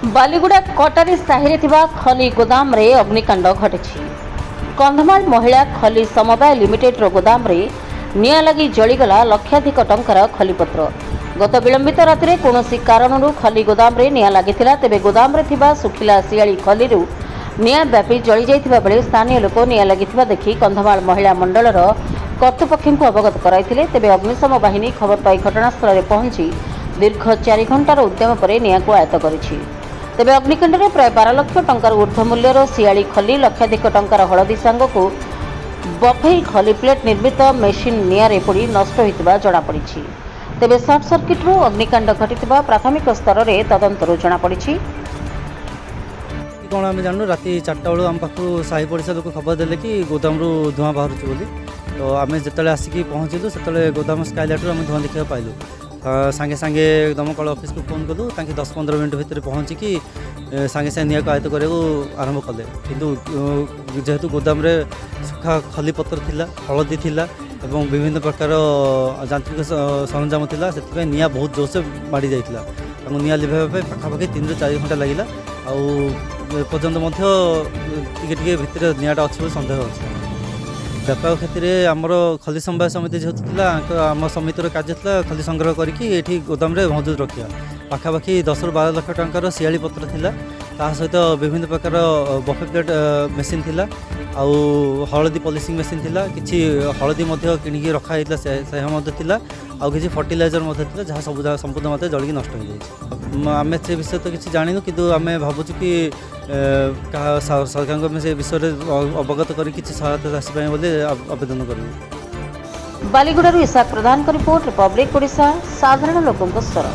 बालीगुड़ा कटारी साहि खली गोदाम रे अग्निकांड घटी। कंधमाल महिला खली समवाय लिमिटेड गोदाम रे निया लगी जलीगला लक्षाधिक टंकार खलीपत्र। गत विलंबित राति कौनसी कारणरू खली गोदाम रे निया लागिथिला। तेबे गोदाम रे थिबा सुखिला सियाली खलीरू निया व्यापी जली जाइथिबा बेले स्थानीय लोक निया लागिथिबा देखि कंधमाल महिला मंडलर कर्तृपक्षଙ୍କୁ अवगत कराइथिले। तेबे अग्निशम बाहिनी खबर पाई घटनास्थल रे पहुंची दीर्घ 4 घंटार उद्यम पर निया को आयत्त करिछि। तेबे अग्निकांड में प्राय 12 लाख टंकार ऊर्ध्व मूल्यर सियाली खली लक्षाधिक टंकार हलदी सांग को बफेई खली प्लेट निर्मित मेसीन निआरे पोड़ी नष्ट होइतिबा जणा पड़िछि। तेबे सर्ट सर्किट रू अग्निकांड घटितिबा प्राथमिक स्तर रे तदंतरू जणा पड़िछि। कौन आम जानू राति 4टा बेलू आम पाखु साही पड़िशा लोक खबर देले कि गोदाम रू धुआं बाहर बोली। तो आम जिते आसिक पहुँचलु से गोदाम स्काइलाइट आम धुआं देखा पाइलु। सांगे सांगे दमकल ऑफिस को फोन कलु। 10-15 मिनट भितर पहुँचिकी सांगे सांगे निया को आयत्त करने आरंभ कले। किंतु जेहेतु गोदाम रे सुखा खली पत्र थिला, हलदी थिला एवं विभिन्न प्रकार यांत्रिक सरंजाम थिला, से निया बहुत जोर से माड़ी जाइथिला। निया लिभाइबा पाखापाखि 3-4 घंटा लगिला। पर्यंत टे भितर नियाटा अच्छी सन्देह अच्छे। व्यापार क्षेत्र में आमर खली समवाय समिति जेहेतु आम समितिर कार्य था खली संग्रह करके गोदाम रे मौजूद रखा। पाखापाखि 10-12 लाख टंकार सियाली पत्र थिला, ता सहित विभिन्न प्रकार बफे प्लेट मेसीन थिला, आउ हलदी पॉलिशिंग मेसीन थिला, किछि हलदी किणिकी रखाई थिला, आउ किछि फर्टिलाइजर थिला, जहाँ सब संपूर्ण मात्रा जलिकी नष्ट हो जाए। आम से विषय तो किसी जानी किंतु आम भावुँ कि सरकार से विषय अवगत कर सहायता आसपाई बोले आवेदन करूँ। बालीगुड़ा इसाक प्रधान रिपोर्ट रिपब्लिक ओडिशा साधारण लोकों स्वर।